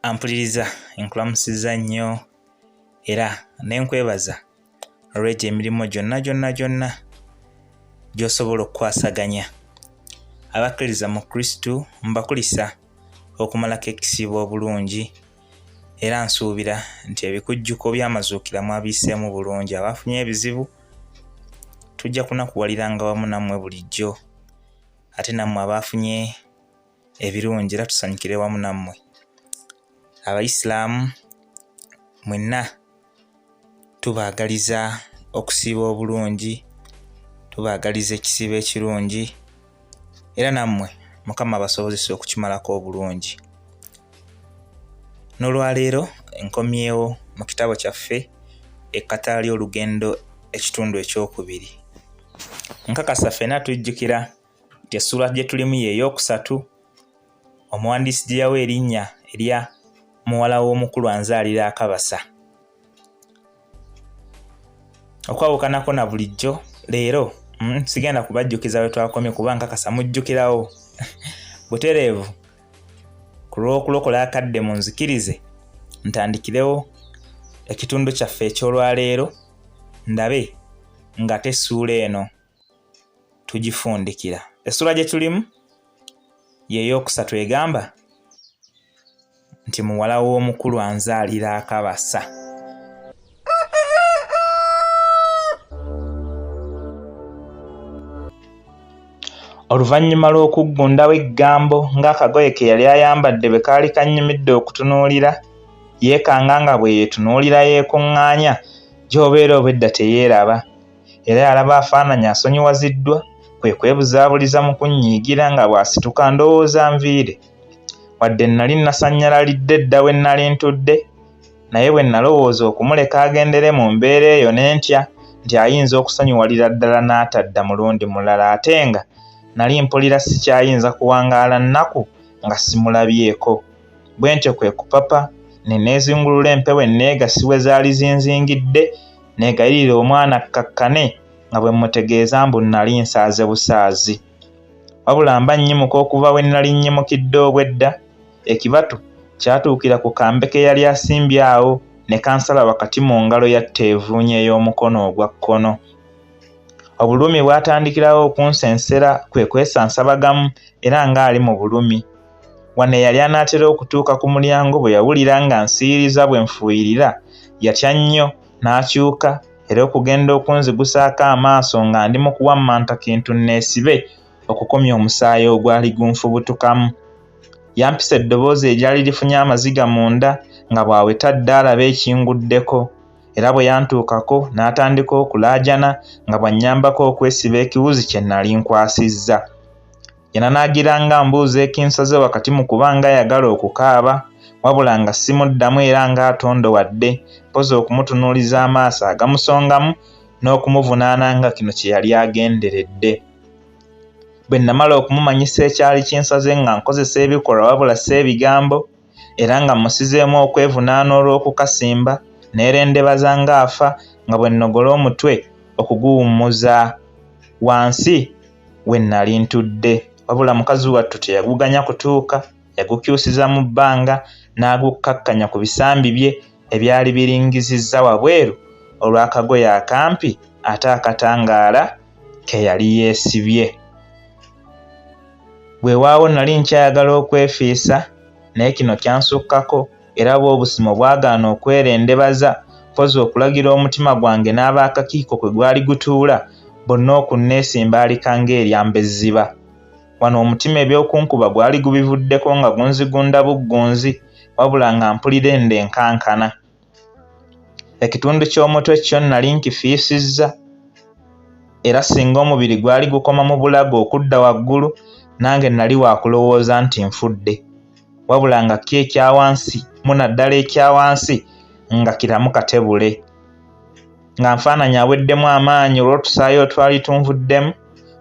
Ampuliriza enkulamusiza nnyo era nenkwebaza olw'egyo emirimu gyonna gy'osobola okukwasaganya. Abakkiriza mu Kristu mbakulisa okumalako ekisiibo obulungi era nsuubira nti ebikujjuko by'amazuukira mwabiiseemu bulungi. Abafunye ebizibu tujja kunakuwaliranga wamu nammwe bulijjo, ate nammwe abaafunye ebirungi era tusanyukire wamu nammwe. Abayisiraamu mwenna tubaagaliza okusiiba obulungi, tubaagaliza ekisiibo ekirungi era nammwe Mukama abasobozesa okukimalako obulungi. N'olwaleero enkomyewo mu kitabo kyaffe Ekkatala ly'olugendo ekitundu ekyokubiri. Nkakasa ffenna tujjukira nti essula gye tulimu y'ey'okusatu, omuwandiisi gye yawa erinnya erya muwala w'omukulu anzaalira akabasa. Okwawukanako na bulijjo leero sigenda kubajjukiza we twakomye kuba nkakasa mujjukirawo. Butereevu ku lw'okulokola akadde munzikirize ntandikirewo ekitundu kyaffe eky'olwaleero ndabe nga tessuula eno tugifundikira. Essula gye tulimu y'ey'okusatu egamba nti muwala w'omukulu anzaalira akabasa. Oluvannyuma lw'okuggundawo eggambo ng'akagoye ke yali ayambadde bwe kaali kannyumidde okutunuulira, yeekanga nga bwe yeetunuulira yeekuŋŋaanya gy'obeera obwedda teyeeraba. Era yalaba afaananya asonyiwaziddwa, kwe kwebuzaabuliza mu kunnyiigira nga bw'asituka ndowooza nviire. Wadde nnali nasanyalalidde dda we nnali ntudde, naye bwe nalowooza okumuleka agendere mu mbeera eyo ne ntya nti ayinza okusonyiwalira ddala n'atadda mulundi mulala, ate nga nali mpulira sikyayinza kuwangaala nnaku nga simulabyeko. Bwe ntyo kwe kupapa ne neezingulula empewo enneegasi we zaali zinzingidde, neegayirira omwana kkakkane nga bwe mmutegeeza mbu nnali nsaaze busaazi. Wabula mba nnyimuka okuva we nnali nnyimukidde obwedda, ekibatu kyatuukira ku kambe ke yali asimbye awo ne kansala wakati mu ngalo yatta evuunya ey'omukono ogwa kkono. Obulumi bwatandikirawo okunsensera, kwe kwesansabagamu era ng'ali mu bulumi. Wano eyali anaatera okutuuka ku mulyango bwe yawulira nga nsiyiriza bwe nfuuyirira, yatya nnyo n'akyuka era okugenda okunzigusaako amaaso nga ndi mu kuwammanta kintu neesibe okukomya omusaayi ogwali gunfubutukamu. Yampisa eddoboozi eryali lifunye amaziga munda nga bw'aweta dda alaba ekinguddeko, era bwe yantuukako n'atandika okulaajana nga bw'annyambako okwesiba ekiwuzi kye nnali nkwasizza. Yananaagira nga mbuuza ekinsaze wakati mu kuba nga ayagala okukaaba, wabula nga simuddamu era ng'atondowadde, mpozi okumutunuuliza amaaso agamusongamu n'okumuvunaana nga kino kye yali agenderedde. Bwe namala okumumanyisa ekyali kinsaze nga nkozesa ebikolwa wabula si ebigambo, era nga musizeemu okwevunaana olw'okukasimba, neerendebaza ng'afa nga bwe nnogola omutwe okuguwummuza wansi we nnali ntudde. Wabula mukazi wattu teyaguganya kutuuka, yagukyusiza mu bbanga n'agukkakkanya ku bisambi bye ebyali biringizizza wabweru olw'akagoye akampi ate akatangaala ke yali yeesibye. Weewaawo nali nkyayagala okwefiisa, naye kino kyansukkako era bw'obusimo bwagaana okwerendebaza, mpozi okulagira omutima gwange n'abaakakiiko kwe gwali gutuula bonna okunneesimba alikanga eryamba ezziba. Wano omutima ebyokunkuba gwali gubivuddeko nga gunzigunda buggunzi, wabula nga mpulira enda enkankana. Ekitundu ky'omutwe kyo nali nkifiisizza, era singa omubiri gwali gukoma mu bulago okudda waggulu, nange nali waakulowooza nti nfudde. Wabula nga ki ekyawansi mu naddala ekyawansi nga kiramu katebule. Nga nfaananya aweddemu amaanyi olw'otusaayi otwali tunvuddemu,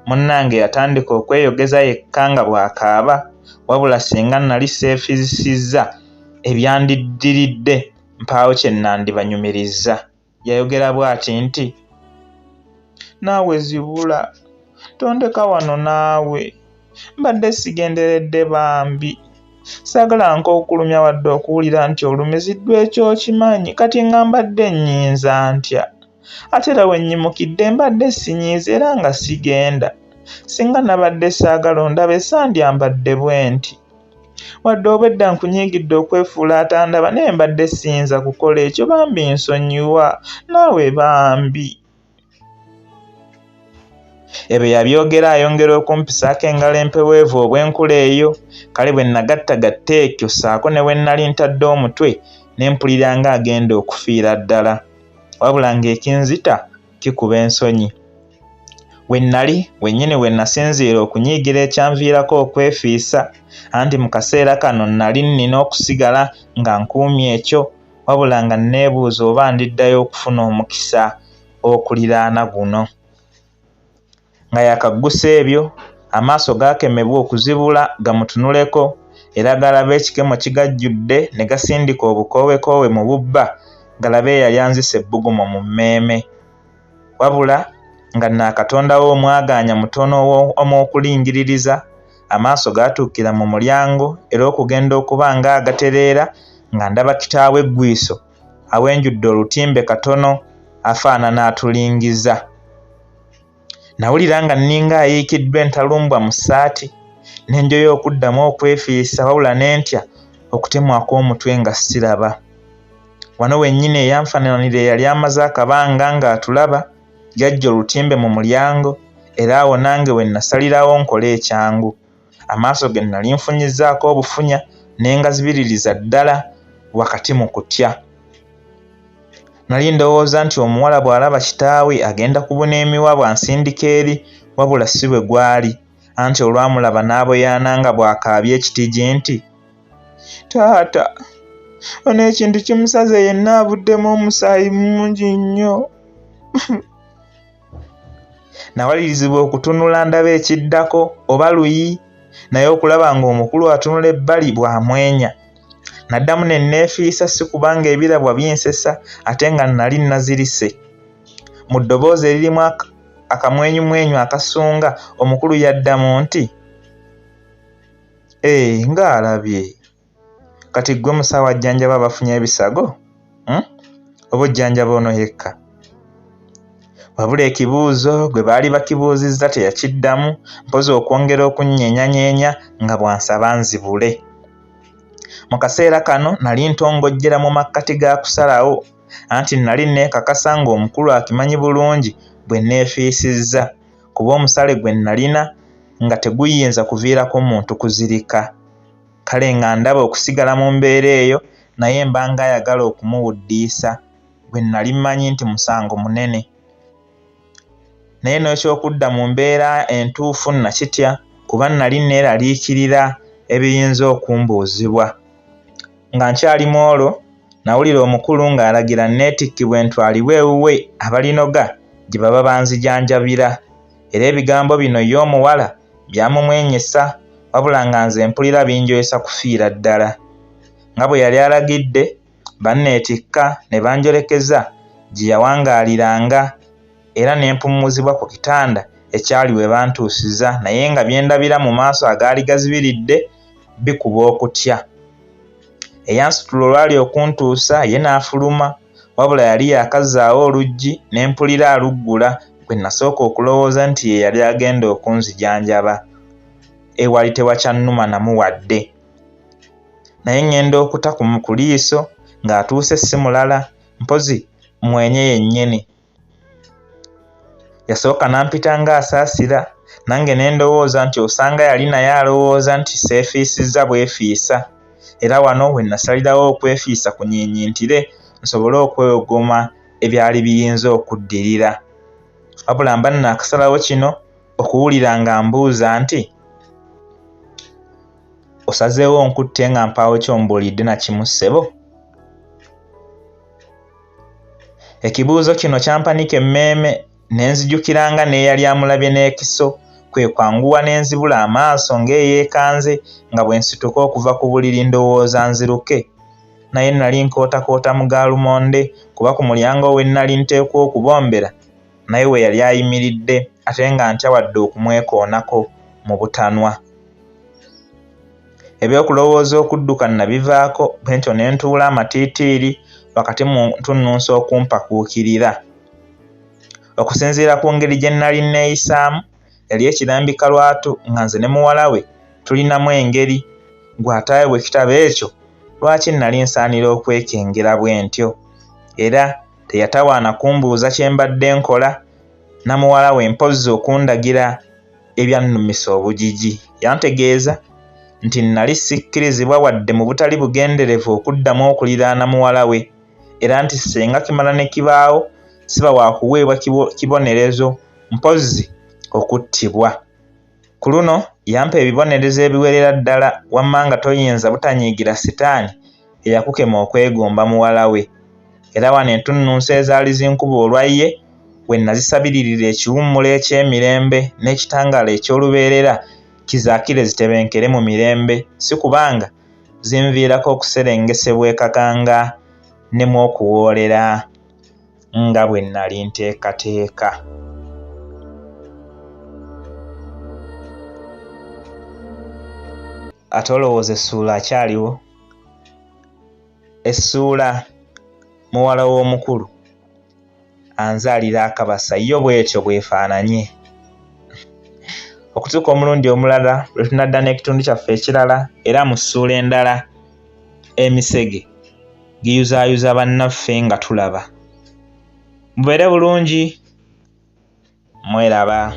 munnange yatandika okweyogeza yekka nga bw'akaaba, wabula singa nali seefizisizza ebyandiddiridde mpaawo kye nandibanyumirizza. Yayogera bw'ati nti, "Naawe zibula, tondeka wano naawe, mbadde sigenderedde bambi, Saagala nk'okulumya wadde okuwulira nti olumiziddwa ekyo okimanyi, kati nga mbadde nnyinza ntya? Ate era bwe nnyimukidde mbadde sinyiiza era nga sigenda. Singa nabadde saagala ondabe sandyambadde bwe nti. Wadde obwedda nkunyiigidde okwefuula atandaba naye mbadde siyinza kukola ekyo, bambi nsonyiwa, naawe bambi. Ebyo yabyogera ayongera okumpisaako engalo empeweevu obw'enkula eyo. Kale bwe nagattagatta ekyo ssaako ne bwe nnali ntadde omutwe ne mpulira ng'agenda okufiira ddala. Wabula ng'ekinzita kikuba ensonyi. Wennyini we nasinziira okunyiigira ekyanviirako okwefiisa, anti mu kaseera kano nali nnina okusigala nga nkuumye ekyo, wabula nga neebuuza oba ndiddayo okufuna omukisa okuliraana guno. Nga yakaggusa ebyo, amaaso gaakemebwa okuzibula gamutunuleko era galaba ekikemo kigajjudde ne gasindika obukoowekoowe mu bubba galabe eyali anzisa ebbugumu mu mmeeme. Wabula nga naakatondawo omwagaanya mutono omw'okulingiririza, amaaso gaatuukira mu mulyango era okugenda okuba ng'agatereera nga ndaba kitaawe Gwiso awenjudde olutimbe katono afaanana atulingiza. Nawulira nga nninga ayiikiddwa entalumbwa mu ssaati, n'enjoyo okuddamu okwefiisa, wabula n'entya okutemwako omutwe nga siraba. Wano wennyini eyanfaananira eyali amaze akabanga ng'atulaba yajja olutimbe mu mulyango era awo nange we nasalirawo nkole ekyangu. Amaaso ge nali nfunyizzaako obufunya ne ngazibiririza ddala wakati mu kutya. Nali ndowooza nti omuwala bw'alaba kitaawe agenda kubuna emiwa bw'ansindika eri, wabula si bwe gwali, anti olwamulaba n'aboyaana nga bw'akaabya ekitigi nti, "Taata, ono ekintu kimusaze yenna avuddemu omusaayi mungi nnyo." Nawalirizibwa okutunula ndaba ekiddako oba luyi, naye okulaba ng'omukulu atunula ebbali bw'amwenya. Naddamu ne neefiisa si kubanga ebirabwa binsesa ate nga nali nazirise. Mu ddoboozi eririmu akamwenyumwenyu akasunga, omukulu yaddamu nti, ng'alabye. Kati ggwe musawo ajjanjaba abafunye ebisago? Oba ojjanjaba ono yekka? Wabula ekibuuzo gwe baali bakibuuzizza teyakiddamu, mpozi okwongera okunnyenyanyeenya nga bwansaba nzibule. Mu kaseera kano nali ntongojjera mu makkati ga kusalawo, anti nali neekakasa ng'omukulu akimanyi bulungi bwe neefiisizza, kuba omusale gwe nalina nga teguyinza kuviirako muntu kuzirika. Kale nga ndaba okusigala mu mbeera eyo naye mba ng'ayagala okumuwuddiisa, bwe nali mmanyi nti musango munene. Naye n'ekyokudda mu mbeera entuufu nakitya, kuba nali neeraliikirira ebiyinza okumbuuzibwa. Nga nkyalimu olwo nawulira omukulu ng'alagira neetikkibwe ntwalibwe ewuwe abalinoga gye baba banzijanjabira, era ebigambo bino y'omuwala byamumwenyesa, wabula nga nze mpulira binjoyesa kufiira ddala. Nga bwe yali alagidde, banneetikka ne banjolekeza gye yawangaaliranga era ne mpumuzibwa ku kitanda ekyali we bantuusiza, naye nga bye ndabira mu maaso agaali gazibiridde bikuba okutya. Eyansitula olwali okuntuusa ye n'afuluma, wabula yali yaakazzaawo oluggi ne mpulira aluggula, bwe nasooka okulowooza nti ye yali agenda okunzijanjaba. Ewali tewakyannuma namu wadde. Naye ŋŋenda okuta ku liiso ng'atuuse si mulala, mpozi mwenye yennyini. Yasooka n'ampita ng'asaasira, nange ne ndowooza nti osanga yali naye alowooza nti seefiisizza bwefiisa, era wano we nasalirawo okwefiisa kunyiinyintire nsobole okwegoma ebyali biyinza okuddirira. Wabula mba nnaakasalawo kino okuwulira nga mbuuza nti, "Osazeewo onkutte nga mpaawo ky'ombuulidde na kimu ssebo?" Ekibuuzo kino kyampanika emmeeme ne nzijukiranga n'eyali amulabye n'ekiso, kwe kwanguwa ne nzibula amaaso ng'eyeekanze nga bwe nsituka okuva ku buliri ndowooza nziruke. Naye nali nkootakoota mu gaalumonde, kuba ku mulyango we nali nteekwa okubombera naye we yali ayimiridde, ate nga ntya wadde okumwekoonako mu butanwa. Ebyokulowooza okudduka nabivaako bwentyo ne ntuula amatiitiiri wakati mu ntunnunsi okumpakuukirira. Okusinziira ku ngeri gye nnali neeyisaamu yali ekirambika lwatu nga nze ne muwala we tulinamu engeri gw'ataawe bwe kitabo ekyo lwaki nnali nsaanira okwekengera bwe ntyo, era teyatawaana kumbuuza kye mbadde nkola na muwala we mpozzi okundagira ebyannumisa obugigi. Yantegeeza nti nnali sikkirizibwa wadde mu butali bugenderevu okuddamu okuliraana muwala we, era nti singa kimala ne kibaawo siba wa kuweebwa kibonerezo mpozzi okuttibwa. Ku luno yampa ebibonerezo ebiwerera ddala wamma nga toyinza butanyiigira sitaani eyakukema okwegomba muwala we. Era wano entunnunsi ezaali zinkuba olwa ye we nazisabiririra ekiwummulo eky'emirembe n'ekitangaala eky'olubeerera kizaakire zitebenkere mu mirembe, si kubanga zinviirako okuserengesebwa ekakanga ne mu okuwoolera nga bwe nnali nteekateeka. Ate olowooza essuula akyaliwo? Essuula muwala w'omukulu anzaalira akabasa yo bw'etyo bw'efaananye. Okutuuka omulundi omulala lwe tunadda n'ekitundu kyaffe ekirala era mu ssuula endala emisege giyuzaayuza bannaffe nga tulaba. Mubeere bulungi, mweraba.